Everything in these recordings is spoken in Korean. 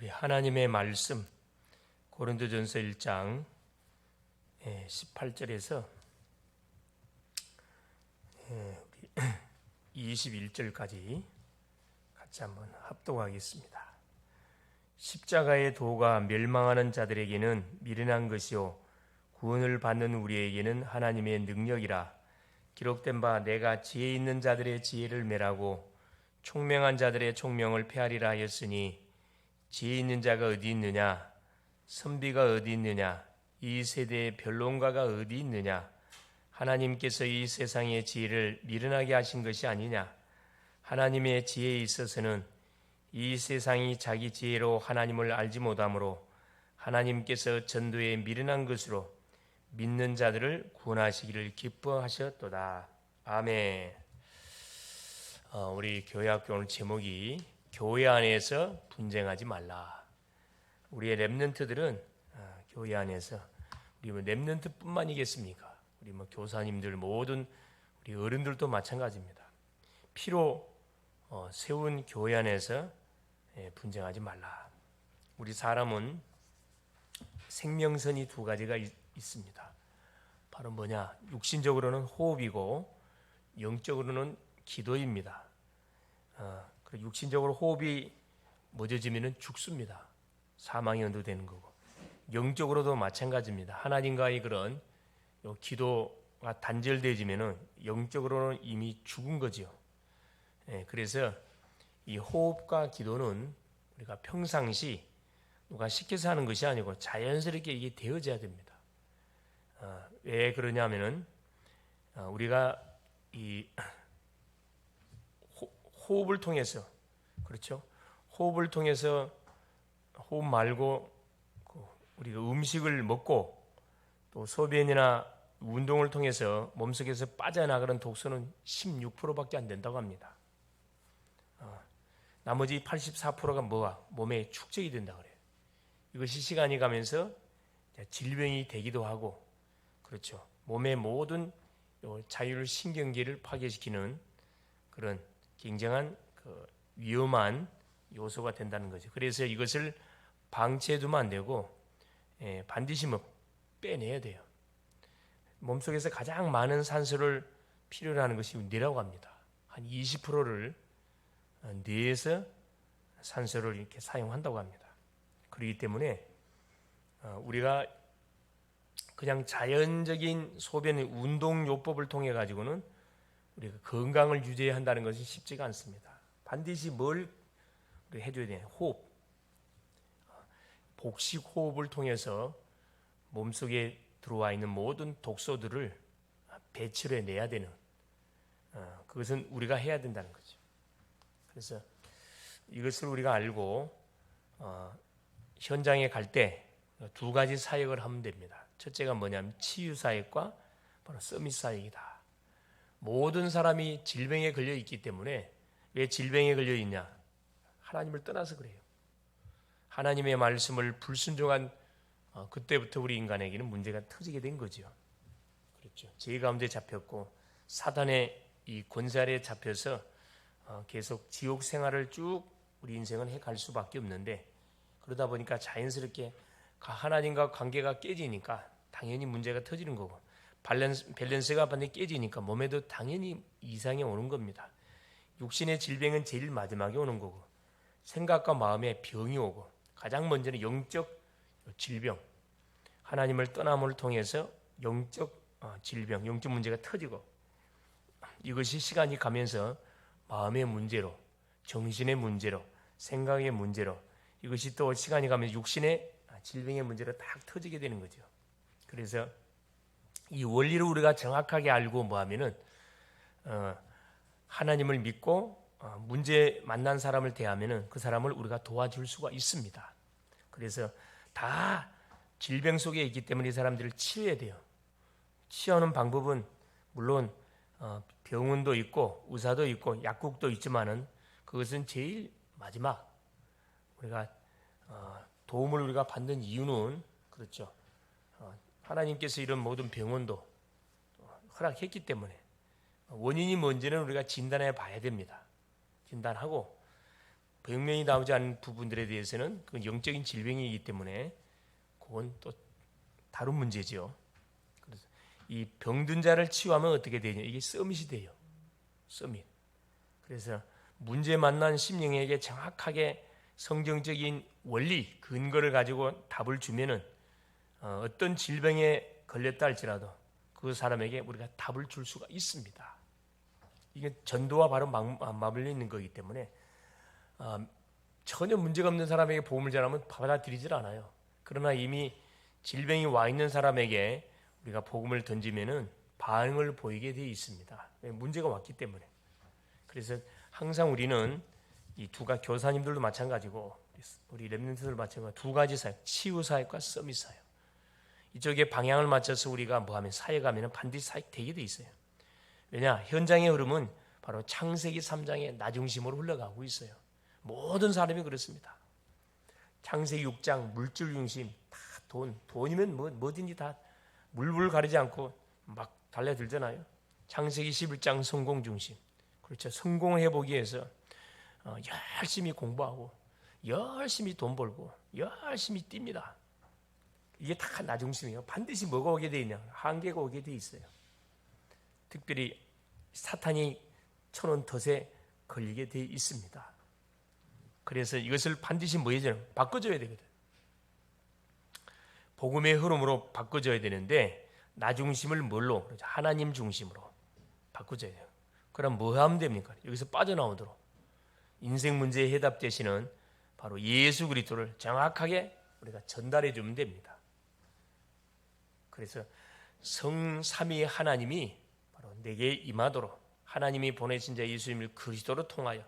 우리 하나님의 말씀 고린도전서 1장 18절에서 21절까지 같이 한번 합독하겠습니다. 십자가의 도가 멸망하는 자들에게는 미련한 것이요 구원을 받는 우리에게는 하나님의 능력이라. 기록된 바 내가 지혜 있는 자들의 지혜를 멸하고 총명한 자들의 총명을 폐하리라 하였으니, 지혜 있는 자가 어디 있느냐? 선비가 어디 있느냐? 이 세대의 변론가가 어디 있느냐? 하나님께서 이 세상의 지혜를 미련하게 하신 것이 아니냐? 하나님의 지혜에 있어서는 이 세상이 자기 지혜로 하나님을 알지 못하므로 하나님께서 전도에 미련한 것으로 믿는 자들을 구원하시기를 기뻐하셨도다. 아멘. 우리 교회학교 오늘 제목이 교회 안에서 분쟁하지 말라. 우리의 렘넌트들은 교회 안에서, 우리 렘넌트뿐만이겠습니까? 우리 교사님들 모든 우리 어른들도 마찬가지입니다. 피로 세운 교회 안에서 분쟁하지 말라. 우리 사람은 생명선이 두 가지가 있습니다. 바로 뭐냐? 육신적으로는 호흡이고 영적으로는 기도입니다. 육신적으로 호흡이 멎어지면 죽습니다. 사망이 언도되는 거고, 영적으로도 마찬가지입니다. 하나님과의 그런 기도가 단절되어지면 영적으로는 이미 죽은 거죠. 그래서 이 호흡과 기도는 우리가 평상시 누가 시켜서 하는 것이 아니고 자연스럽게 이게 되어져야 됩니다. 왜 그러냐면은 우리가 이 호흡을 통해서, 그렇죠? 호흡을 통해서, 호흡 말고 우리가 음식을 먹고 또 소변이나 운동을 통해서 몸속에서 빠져나가는 독소는 16%밖에 안 된다고 합니다. 나머지 84%가 뭐가 몸에 축적이 된다고 그래요. 이것이 시간이 가면서 질병이 되기도 하고, 그렇죠? 몸의 모든 자율신경계를 파괴시키는 그런 굉장한 위험한 요소가 된다는 거죠. 그래서 이것을 방치해두면 안 되고 반드시 빼내야 돼요. 몸속에서 가장 많은 산소를 필요로 하는 것이 뇌라고 합니다. 한 20%를 뇌에서 산소를 이렇게 사용한다고 합니다. 그렇기 때문에 우리가 그냥 자연적인 소변 운동요법을 통해 가지고는 우리가 건강을 유지해야 한다는 것이 쉽지가 않습니다. 반드시 뭘 해줘야 되냐? 호흡, 복식 호흡을 통해서 몸속에 들어와 있는 모든 독소들을 배출해 내야 되는, 그것은 우리가 해야 된다는 거죠. 그래서 이것을 우리가 알고 현장에 갈 때 두 가지 사역을 하면 됩니다. 첫째가 뭐냐면 치유 사역과 바로 서밋 사역이다. 모든 사람이 질병에 걸려 있기 때문에, 왜 질병에 걸려 있냐? 하나님을 떠나서 그래요. 하나님의 말씀을 불순종한 그때부터 우리 인간에게는 문제가 터지게 된 거죠. 그렇죠. 죄 가운데 잡혔고 사단의 이 권세 아래 잡혀서 계속 지옥 생활을 쭉 우리 인생은 해갈 수밖에 없는데, 그러다 보니까 자연스럽게 하나님과 관계가 깨지니까 당연히 문제가 터지는 거고, 밸런스가 반드시 깨지니까 몸에도 당연히 이상이 오는 겁니다. 육신의 질병은 제일 마지막에 오는 거고, 생각과 마음에 병이 오고, 가장 먼저는 영적 질병, 하나님을 떠남을 통해서 영적 질병, 영적 문제가 터지고, 이것이 시간이 가면서 마음의 문제로, 정신의 문제로, 생각의 문제로, 이것이 또 시간이 가면 육신의 질병의 문제로 딱 터지게 되는 거죠. 그래서 이 원리를 우리가 정확하게 알고 뭐하면은 하나님을 믿고 문제 만난 사람을 대하면은 그 사람을 우리가 도와줄 수가 있습니다. 그래서 다 질병 속에 있기 때문에 이 사람들을 치유해야 돼요. 치유하는 방법은 물론 병원도 있고 의사도 있고 약국도 있지만은 그것은 제일 마지막 우리가 도움을 우리가 받는 이유는, 그렇죠, 하나님께서 이런 모든 병원도 허락했기 때문에 원인이 뭔지는 우리가 진단해 봐야 됩니다. 진단하고 병명이 나오지 않는 부분들에 대해서는 그 영적인 질병이기 때문에 그건 또 다른 문제죠. 그래서 이 병든 자를 치유하면 어떻게 되냐? 이게 서밋이 돼요. 서밋. 그래서 문제 만난 심령에게 정확하게 성경적인 원리, 근거를 가지고 답을 주면은 어떤 질병에 걸렸다 할지라도 그 사람에게 우리가 답을 줄 수가 있습니다. 이게 전도와 바로 맞물려 있는 거기 때문에 전혀 문제가 없는 사람에게 복음을 전하면 받아들이질 않아요. 그러나 이미 질병이 와 있는 사람에게 우리가 복음을 던지면은 반응을 보이게 되어 있습니다. 문제가 왔기 때문에. 그래서 항상 우리는 이 교사님들도 마찬가지고 우리 렘넌트들 마찬가지고 두 가지 사역, 치유 사역과 서밋 사역. 이쪽에 방향을 맞춰서 우리가 뭐하면 사역하면 반드시 사역되게 돼 있어요. 왜냐? 현장의 흐름은 바로 창세기 3장의 나 중심으로 흘러가고 있어요. 모든 사람이 그렇습니다. 창세기 6장 물질 중심, 다 돈이면 뭐든지 다 물불 가리지 않고 막 달려들잖아요. 창세기 11장 성공 중심. 그렇죠. 성공을 해보기 위해서 열심히 공부하고 열심히 돈 벌고 열심히 뜁니다. 이게 다 나 중심이에요. 반드시 뭐가 오게 돼 있냐? 한계가 오게 돼 있어요. 특별히 사탄이 쳐놓은 덫에 걸리게 돼 있습니다. 그래서 이것을 반드시 뭐 해야 되나? 바꿔줘야 되거든. 복음의 흐름으로 바꿔줘야 되는데 나 중심을 뭘로? 하나님 중심으로 바꿔줘야 돼요. 그럼 뭐 하면 됩니까? 여기서 빠져나오도록 인생 문제의 해답 되시는 바로 예수 그리스도를 정확하게 우리가 전달해 주면 됩니다. 그래서 성삼위 하나님이 바로 내게 임하도록 하나님이 보내신 자 예수님을 그리스도로 통하여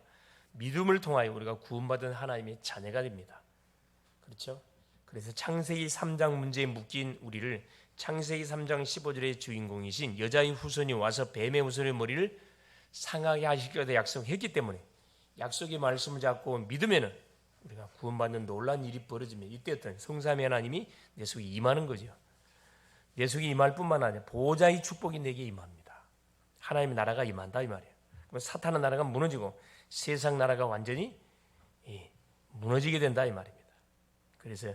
믿음을 통하여 우리가 구원받은 하나님의 자녀가 됩니다. 그렇죠? 그래서 창세기 3장 문제에 묶인 우리를 창세기 3장 15절의 주인공이신 여자의 후손이 와서 뱀의 후손의 머리를 상하게 하실 거다 약속했기 때문에 약속의 말씀을 잡고 믿으면은 우리가 구원받는 놀라운 일이 벌어지면 이때 어떤 성삼위 하나님이 내 속에 임하는 거죠. 내 속에 임할 뿐만 아니라 보호자의 축복이 내게 임합니다. 하나님의 나라가 임한다 이 말이에요. 그럼 사탄의 나라가 무너지고 세상 나라가 완전히 무너지게 된다 이 말입니다. 그래서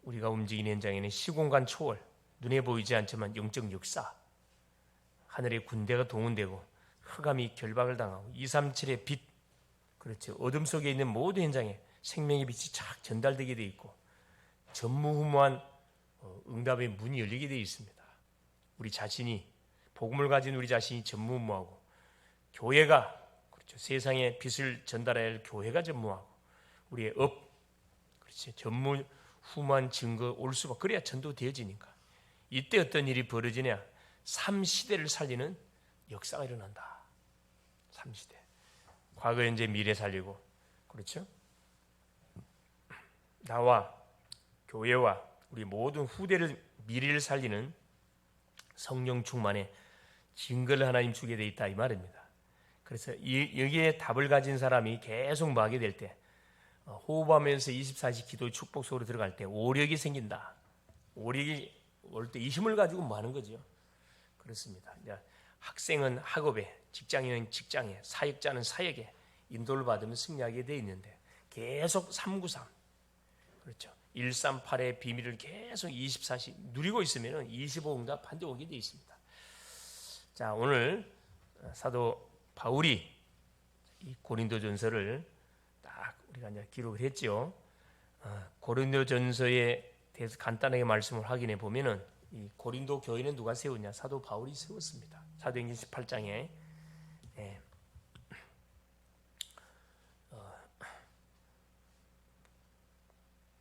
우리가 움직이는 현장에는 시공간 초월, 눈에 보이지 않지만 영적 역사, 하늘의 군대가 동원되고 흑암이 결박을 당하고 237의 빛, 그렇죠. 어둠 속에 있는 모든 현장에 생명의 빛이 착 전달되게 되어 있고 전무후무한 응답의 문이 열리게 되어 있습니다. 우리 자신이 복음을 가진 우리 자신이 전무후무하고 교회가 그렇죠. 세상에 빛을 전달해야 할 교회가 전무하고 우리의 그렇지. 전무후무한 증거 올 수가 그래야 전도되어지니까 이때 어떤 일이 벌어지냐? 3시대를 살리는 역사가 일어난다. 3시대. 과거, 현재, 미래 살리고 그렇죠? 나와 교회와 우리 모든 후대를 미래를 살리는 성령 충만의 증거를 하나님 주게 돼 있다 이 말입니다. 그래서 여기에 답을 가진 사람이 계속 뭐 하게 될 때 호흡하면서 24시 기도의 축복 속으로 들어갈 때 오력이 생긴다. 오력이 올 때 이 힘을 가지고 뭐 하는 거죠? 그렇습니다. 학생은 학업에, 직장인은 직장에, 사역자는 사역에 인도를 받으면 승리하게 돼 있는데 계속 393 그렇죠. 138의 비밀을 계속 24시 누리고 있으면 25응답 반드시 오게 돼 있습니다. 자, 오늘 사도 바울이 이 고린도전서를 딱 우리가 이제 기록을 했죠. 고린도전서에 대해서 간단하게 말씀을 확인해 보면은 이 고린도 교회는 누가 세웠냐? 사도 바울이 세웠습니다. 사도행전 18장에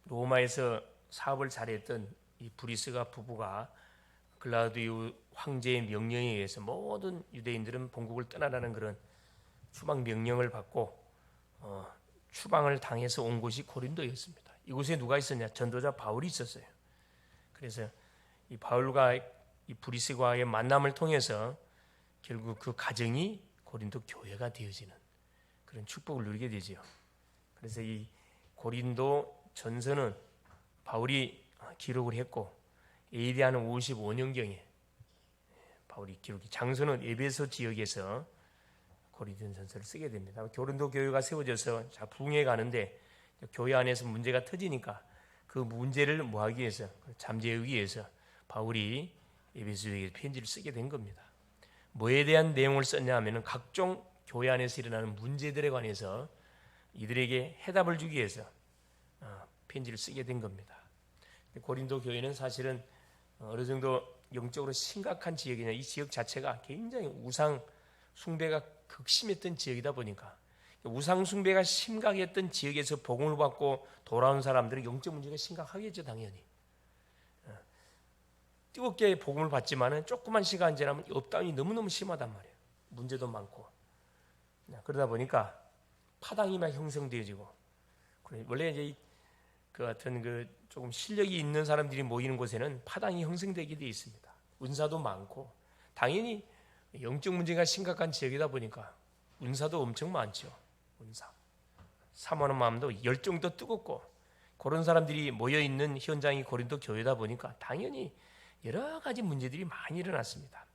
로마에서 사업을 잘했던 이 브리스가 부부가 글라우디우 황제의 명령에 의해서 모든 유대인들은 본국을 떠나라는 그런 추방 명령을 받고 추방을 당해서 온 곳이 고린도였습니다. 이곳에 누가 있었냐? 전도자 바울이 있었어요. 그래서 이 바울과 이 브리스과의 만남을 통해서 결국 그 가정이 고린도 교회가 되어지는 그런 축복을 누리게 되죠. 그래서 이 고린도 전서는 바울이 기록을 했고 AD 한 55년경에 바울이 기록이 장소는 에베소 지역에서 고린도전서를 쓰게 됩니다. 고린도 교회가 세워져서 자 부흥해 가는데 교회 안에서 문제가 터지니까 그 문제를 뭐하기 위해서 잠재우기 위해서 바울이 에베소에게 편지를 쓰게 된 겁니다. 뭐에 대한 내용을 썼냐 하면은 각종 교회 안에서 일어나는 문제들에 관해서 이들에게 해답을 주기 위해서 편지를 쓰게 된 겁니다. 고린도 교회는 사실은 어느 정도 영적으로 심각한 지역이냐, 이 지역 자체가 굉장히 우상 숭배가 극심했던 지역이다 보니까 우상 숭배가 심각했던 지역에서 복음을 받고 돌아온 사람들은 영적 문제가 심각하겠죠, 당연히. 뜨겁게 복음을 받지만은 조그만 시간 지나면 업다운이 너무너무 심하단 말이에요. 문제도 많고. 그러다 보니까 파당이 막 형성되어지고, 원래 이제 그 같은 그 조금 실력이 있는 사람들이 모이는 곳에는 파당이 형성되게 되어 있습니다. 은사도 많고, 당연히 영적 문제가 심각한 지역이다 보니까 은사도 엄청 많죠. 은사. 사모하는 마음도 열정도 뜨겁고, 그런 사람들이 모여 있는 현장이 고린도 교회다 보니까 당연히 여러 가지 문제들이 많이 일어났습니다.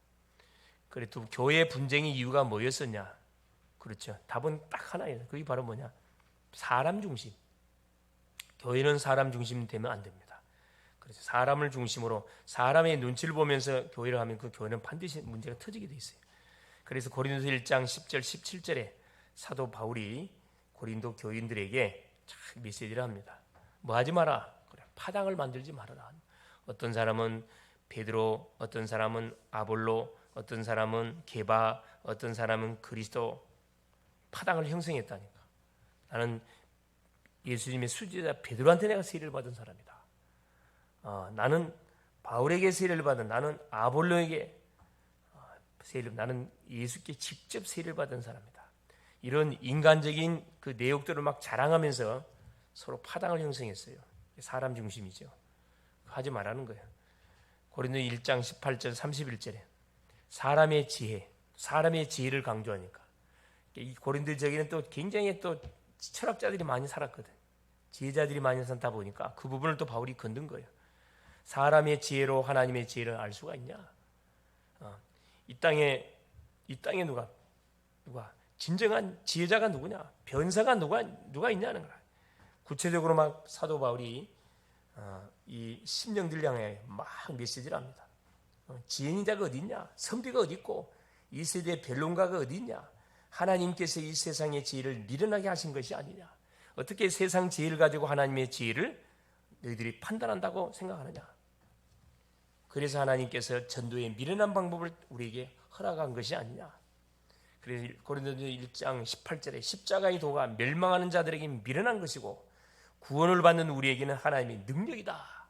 그래도 교회 분쟁의 이유가 뭐였었냐? 그렇죠. 답은 딱 하나예요. 그게 바로 뭐냐? 사람 중심. 교회는 사람 중심 되면 안 됩니다. 그래서 사람을 중심으로 사람의 눈치를 보면서 교회를 하면 그 교회는 반드시 문제가 터지게 돼 있어요. 그래서 고린도서 1장 10절 17절에 사도 바울이 고린도 교인들에게 메시지를 합니다. 뭐 하지 마라. 그래, 파당을 만들지 말아라. 어떤 사람은 베드로, 어떤 사람은 아볼로, 어떤 사람은 게바, 어떤 사람은 그리스도, 파당을 형성했다니까. 나는 예수님의 수제자 베드로한테 내가 세례를 받은 사람이다. 나는 바울에게 세례를 받은, 나는 아볼로에게 세례를, 나는 예수께 직접 세례를 받은 사람이다. 이런 인간적인 그 내욕들을 막 자랑하면서 서로 파당을 형성했어요. 사람 중심이죠. 하지 말라는 거예요. 고린도 1장 18절 31절에 사람의 지혜, 사람의 지혜를 강조하니까 이 고린도적에는 또 굉장히 또 철학자들이 많이 살았거든. 지혜자들이 많이 산다 보니까 그 부분을 또 바울이 건든 거예요. 사람의 지혜로 하나님의 지혜를 알 수가 있냐? 이 땅에 누가 진정한 지혜자가 누구냐? 변사가 누가 있냐는 거야. 구체적으로 막 사도 바울이 이 심령들 향해 막 메시지를 합니다. 지혜인 자가 어디 있냐? 선비가 어디 있고 이 세대의 변론가가 어디 있냐? 하나님께서 이 세상의 지혜를 미련하게 하신 것이 아니냐? 어떻게 세상 지혜를 가지고 하나님의 지혜를 너희들이 판단한다고 생각하느냐? 그래서 하나님께서 전도의 미련한 방법을 우리에게 허락한 것이 아니냐? 그래서 고린도서 1장 18절에 십자가의 도가 멸망하는 자들에게 미련한 것이고 구원을 받는 우리에게는 하나님의 능력이다.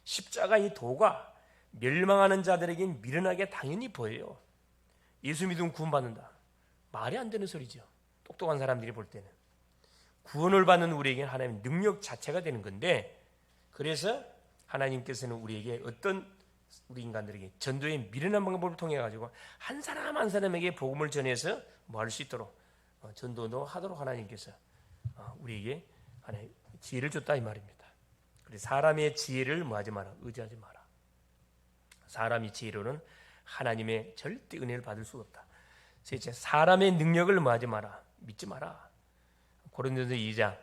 십자가의 도가 멸망하는 자들에게 미련하게 당연히 보여요. 예수 믿으면 구원받는다. 말이 안 되는 소리죠. 똑똑한 사람들이 볼 때는. 구원을 받는 우리에게는 하나님의 능력 자체가 되는 건데, 그래서 하나님께서는 우리에게 우리 인간들에게 전도의 미련한 방법을 통해 가지고 한 사람 한 사람에게 복음을 전해서 뭐 할 수 있도록 전도도 하도록 하나님께서 우리에게 하나님 지혜를 줬다 이 말입니다. 그래서 사람의 지혜를 뭐 하지 마라, 의지하지 마라. 사람의 지혜로는 하나님의 절대 은혜를 받을 수가 없다. 셋째, 사람의 능력을 뭐 하지 마라, 믿지 마라. 고린도서 2장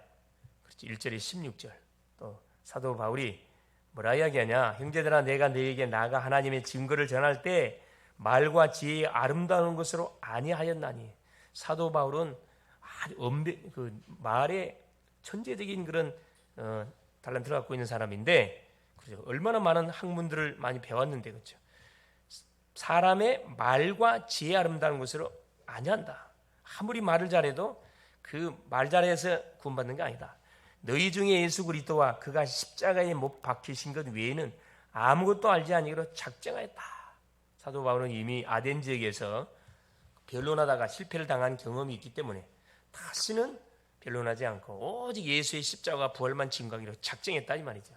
1절에 16절 또 사도 바울이 뭐라 이야기하냐? 형제들아, 내가 너에게 나아가 하나님의 증거를 전할 때 말과 지혜의 아름다운 것으로 아니하였나니. 사도 바울은 그 말에 천재적인 그런 달란트를 갖고 있는 사람인데, 그렇죠? 얼마나 많은 학문들을 많이 배웠는데, 그렇죠? 사람의 말과 지혜의 아름다운 것으로 아니한다. 아무리 말을 잘해도 그 말 잘해서 구원받는 게 아니다. 너희 중에 예수 그리스도와 그가 십자가에 못 박히신 것 외에는 아무것도 알지 아니기로 작정하였다. 사도 바울은 이미 아덴 지역에서 변론하다가 실패를 당한 경험이 있기 때문에 다시는 변론하지 않고 오직 예수의 십자가 부활만 증거하기로 작정했다 이 말이죠.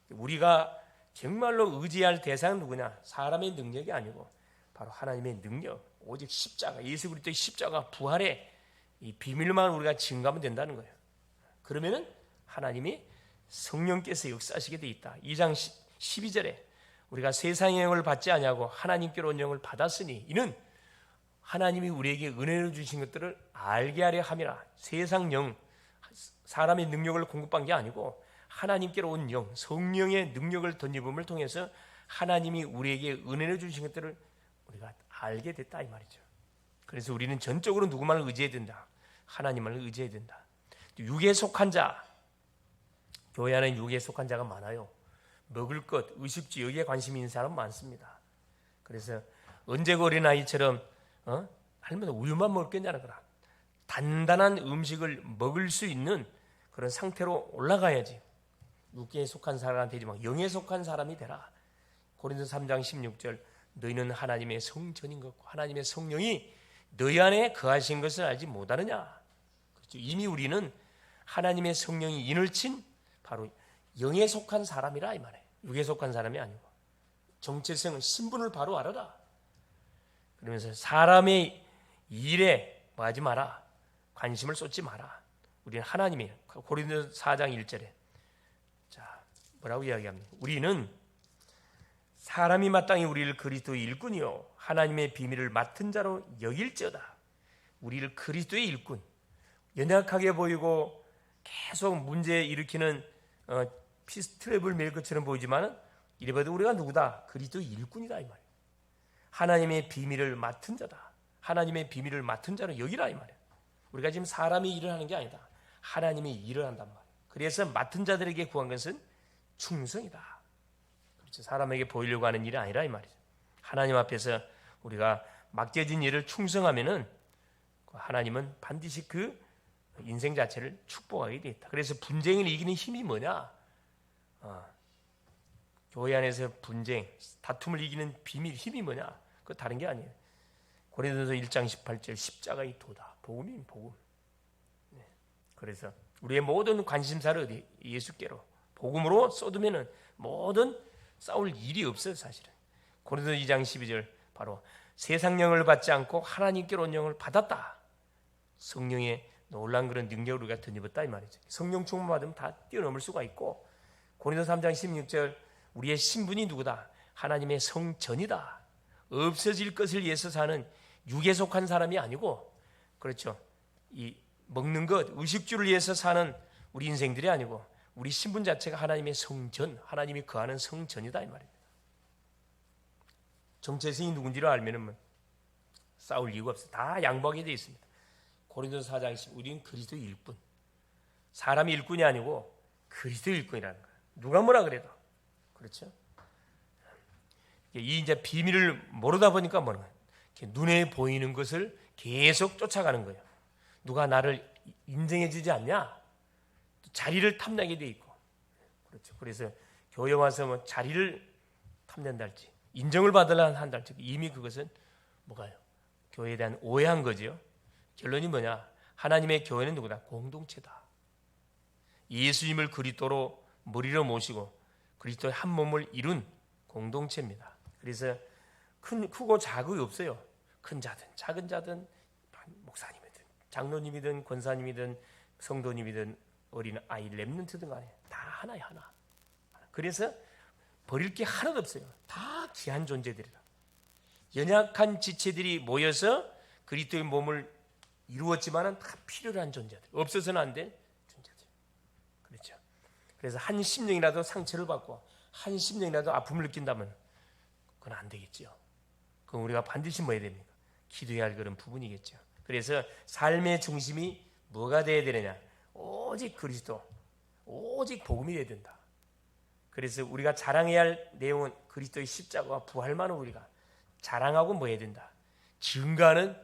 우리가 정말로 의지할 대상은 누구냐? 사람의 능력이 아니고 바로 하나님의 능력, 오직 십자가, 예수 그리스도의 십자가 부활의 이 비밀만 우리가 증거하면 된다는 거예요. 그러면은 하나님이 성령께서 역사하시게 돼 있다. 2장 12절에 우리가 세상의 영을 받지 아니하고 하나님께로 온 영을 받았으니 이는 하나님이 우리에게 은혜로 주신 것들을 알게 하려 함이라. 세상 영, 사람의 능력을 공급한 게 아니고 하나님께로 온 영, 성령의 능력을 덧입음을 통해서 하나님이 우리에게 은혜로 주신 것들을 우리가 알게 됐다 이 말이죠. 그래서 우리는 전적으로 누구만을 의지해야 된다. 하나님만을 의지해야 된다. 육에 속한 자, 교회 안에 육에 속한 자가 많아요. 먹을 것, 의식주 여기에 관심이 있는 사람 많습니다. 그래서 언제고 어린아이처럼 할머니 우유만 먹겠냐는 거라. 단단한 음식을 먹을 수 있는 그런 상태로 올라가야지. 육에 속한 사람이 되지 말고 영에 속한 사람이 되라. 고린도서 3장 16절 너희는 하나님의 성전인 것과 하나님의 성령이 너희 안에 거하신 것을 알지 못하느냐. 그렇죠. 이미 우리는 하나님의 성령이 인을 친 바로 영에 속한 사람이라 이 말이에요. 육에 속한 사람이 아니고 정체성을 신분을 바로 알아라. 그러면서 사람의 일에 뭐 하지 마라. 관심을 쏟지 마라. 우리는 하나님이 고린도서 4장 1절에 자 뭐라고 이야기합니까? 우리는 사람이 마땅히 우리를 그리스도의 일꾼이요 하나님의 비밀을 맡은 자로 여길지어다. 우리를 그리스도의 일꾼, 연약하게 보이고 계속 문제 일으키는 피스트랩을 매일 것처럼 보이지만 이래봐도 우리가 누구다? 그리스도의 일꾼이다 이 말이에요. 하나님의 비밀을 맡은 자다. 하나님의 비밀을 맡은 자로 여기라 이 말이에요. 우리가 지금 사람이 일을 하는 게 아니다. 하나님이 일을 한단 말이에요. 그래서 맡은 자들에게 구한 것은 충성이다. 그렇죠. 사람에게 보이려고 하는 일이 아니라 이 말이죠. 하나님 앞에서 우리가 맡겨진 일을 충성하면은 하나님은 반드시 그 인생 자체를 축복하게 돼 있다. 그래서 분쟁을 이기는 힘이 뭐냐? 교회 안에서 분쟁, 다툼을 이기는 비밀 힘이 뭐냐? 그 다른 게 아니에요. 고린도서 1장 18절 십자가의 도다. 복음이 복음. 네. 그래서 우리의 모든 관심사를 어디? 예수께로 복음으로 쏟으면은 모든 싸울 일이 없어요 사실은. 고린도서 2장 12절 바로 세상 영을 받지 않고 하나님께로 온 영을 받았다. 성령의 놀라운 그런 능력을 우리가 덧입었다 이 말이죠. 성령 충만 받으면 다 뛰어넘을 수가 있고 고린도서 3장 16절 우리의 신분이 누구다? 하나님의 성전이다. 없어질 것을 위해서 사는 육에 속한 사람이 아니고 그렇죠. 이 먹는 것, 의식주를 위해서 사는 우리 인생들이 아니고 우리 신분 자체가 하나님의 성전, 하나님이 거하는 성전이다 이 말입니다. 정체성이 누군지를 알면은 싸울 이유가 없어요. 다 양보하게 되어 있습니다. 고린도서 4장 20 우리는 그리스도의 일꾼. 사람이 일꾼이 아니고 그리스도의 일꾼이라는 거예요. 누가 뭐라 그래도. 그렇죠? 이 이제 비밀을 모르다 보니까 뭐는 거예요? 눈에 보이는 것을 계속 쫓아가는 거예요. 누가 나를 인정해 주지 않냐? 자리를 탐내게 돼 있고. 그렇죠. 그래서 교회 와서 뭐 자리를 탐낸다 할지 인정을 받으려 한다 할지 이미 그것은 뭐가요? 교회에 대한 오해한 거죠. 결론이 뭐냐? 하나님의 교회는 누구다? 공동체다. 예수님을 그리스도로 머리로 모시고 그리스도의 한 몸을 이룬 공동체입니다. 그래서 크고 작은 없어요. 큰 자든 작은 자든 목사님이든 장로님이든 권사님이든 성도님이든 어린 아이 렘넌트든 간에 다 하나야 하나. 그래서 버릴 게 하나도 없어요. 다 귀한 존재들이라. 연약한 지체들이 모여서 그리스도의 몸을 이루었지만은 다 필요로 한 존재들. 없어서는 안 될 존재들. 그렇죠. 그래서 한 심령이라도 상처를 받고 한 심령이라도 아픔을 느낀다면 그건 안 되겠죠. 그럼 우리가 반드시 뭐 해야 됩니까? 기도해야 할 그런 부분이겠죠. 그래서 삶의 중심이 뭐가 되어야 되느냐? 오직 그리스도, 오직 복음이 되어야 된다. 그래서 우리가 자랑해야 할 내용은 그리스도의 십자가와 부활만을 우리가 자랑하고 뭐 해야 된다? 증거하는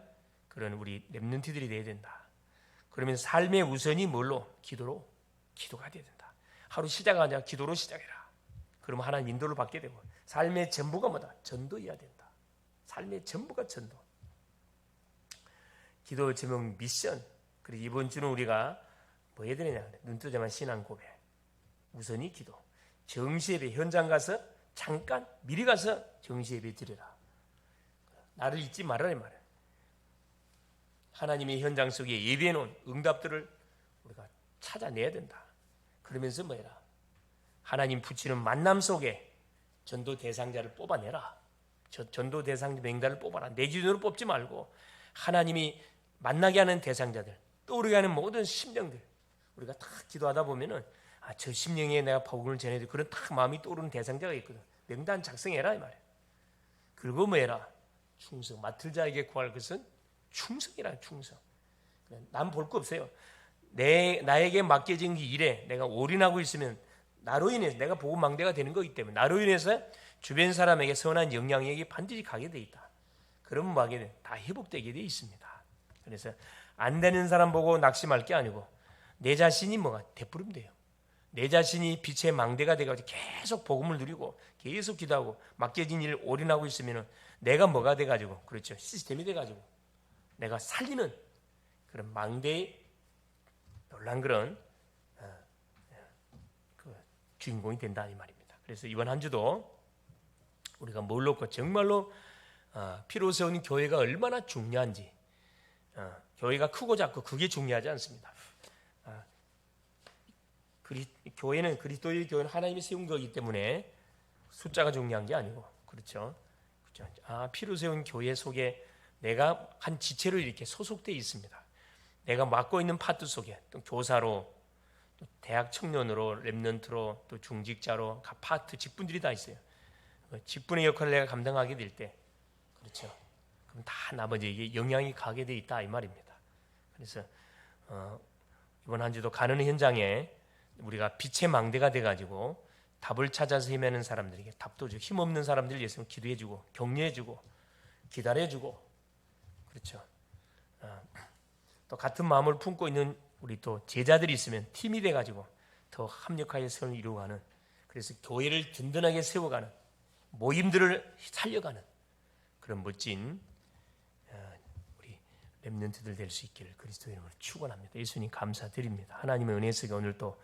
그런 우리 렘넌트들이 되어야 된다. 그러면 삶의 우선이 뭘로? 기도로, 기도가 되어야 된다. 하루 시작하자 기도로 시작해라. 그러면 하나님 인도를 받게 되고 삶의 전부가 뭐다? 전도해야 된다. 삶의 전부가 전도. 기도 제목 미션. 그리고 이번 주는 우리가 뭐 해야 되느냐? 눈 뜨자마자 신앙 고백. 우선이 기도. 정시예배 현장 가서 잠깐 미리 가서 정시예배 드려라. 나를 잊지 말아라 이 말이야. 하나님의 현장 속에 예비해 놓은 응답들을 우리가 찾아내야 된다. 그러면서 뭐해라? 하나님 붙이는 만남 속에 전도 대상자를 뽑아내라. 전도 대상자 명단을 뽑아라. 내 기준으로 뽑지 말고 하나님이 만나게 하는 대상자들, 떠오르게 하는 모든 심령들, 우리가 다 기도하다 보면은 저 심령에 내가 복음을 전해야 돼. 그런 딱 마음이 떠오르는 대상자가 있거든. 명단 작성해라 이 말이야. 그리고 뭐해라? 충성. 맡을 자에게 구할 것은 충성이라. 충성. 난 볼 거 없어요. 나에게 맡겨진 이 일에 내가 올인하고 있으면 나로 인해서 내가 복음 망대가 되는 거기 때문에 나로 인해서 주변 사람에게 선한 영향력이 반드시 가게 돼 있다. 그러면 뭐 하게 돼? 다 회복되게 돼 있습니다. 그래서 안 되는 사람 보고 낙심할 게 아니고 내 자신이 뭐가 되풀이면 돼요. 내 자신이 빛의 망대가 돼가지고 계속 복음을 누리고 계속 기도하고 맡겨진 일을 올인하고 있으면 내가 뭐가 돼가지고, 그렇죠, 시스템이 돼가지고 내가 살리는 그런 망대의 놀란 그런 그 주인공이 된다 이 말입니다. 그래서 이번 한 주도 우리가 뭘 놓고 정말로 피로세운 교회가 얼마나 중요한지, 교회가 크고 작고 그게 중요하지 않습니다. 교회는 그리스도의 교회는 하나님이 세운 거기 때문에 숫자가 중요한 게 아니고, 그렇죠? 피로 세운 교회 속에 내가 한 지체로 이렇게 소속되어 있습니다. 내가 맡고 있는 파트 속에 또 교사로, 또 대학 청년으로, 렘넌트로, 또 중직자로 각 파트 직분들이 다 있어요. 직분의 역할을 내가 감당하게 될 때, 그렇죠? 그럼 다 나머지에게 영향이 가게 돼 있다 이 말입니다. 그래서 이번 한 주도 가는 현장에 우리가 빛의 망대가 돼가지고 답을 찾아서 헤매는 사람들에게 답도 주고, 힘없는 사람들 위해서 기도해주고 격려해주고 기다려주고, 그렇죠. 또 같은 마음을 품고 있는 우리 또 제자들이 있으면 팀이 돼가지고 더 합력하여 선을 이루어가는, 그래서 교회를 든든하게 세워가는, 모임들을 살려가는 그런 멋진 우리 렘넌트들 될 수 있기를 그리스도의 이름으로 축원합니다. 예수님 감사드립니다. 하나님의 은혜 속에 오늘 또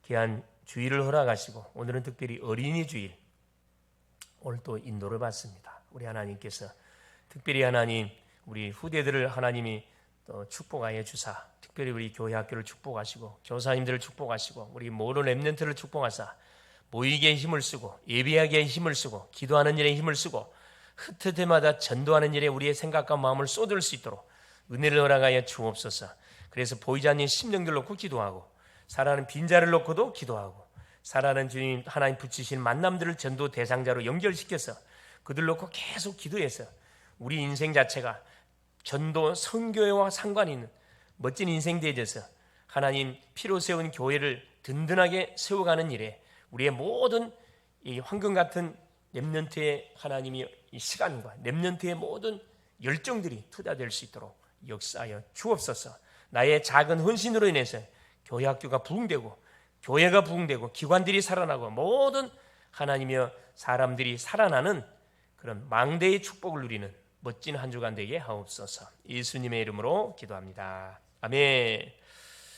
귀한 주일을 허락하시고, 오늘은 특별히 어린이 주일, 오늘 또 인도를 받습니다. 우리 하나님께서 특별히 하나님 우리 후대들을 하나님이 또 축복하여 주사, 특별히 우리 교회 학교를 축복하시고 교사님들을 축복하시고 우리 모든 렘넌트를 축복하사 모이기에 힘을 쓰고 예배하기에 힘을 쓰고 기도하는 일에 힘을 쓰고 흩을 때마다 전도하는 일에 우리의 생각과 마음을 쏟을 수 있도록 은혜를 허락하여 주옵소서. 그래서 보이지 않는 심령들 놓고 기도하고 살아가는 빈자를 놓고도 기도하고 살아가는 주님 하나님 붙이신 만남들을 전도 대상자로 연결시켜서 그들 놓고 계속 기도해서 우리 인생 자체가 전도 선교회와 상관이 있는 멋진 인생 되어져서 하나님 피로 세운 교회를 든든하게 세워가는 일에 우리의 모든 이 황금 같은 렘넌트의 하나님이 이 시간과 렘넌트의 모든 열정들이 투자될 수 있도록 역사하여 주옵소서. 나의 작은 헌신으로 인해서 교회 학교가 부흥되고 교회가 부흥되고 기관들이 살아나고 모든 하나님이여 사람들이 살아나는 그런 망대의 축복을 누리는 멋진 한 주간 되게 하옵소서. 예수님의 이름으로 기도합니다. 아멘.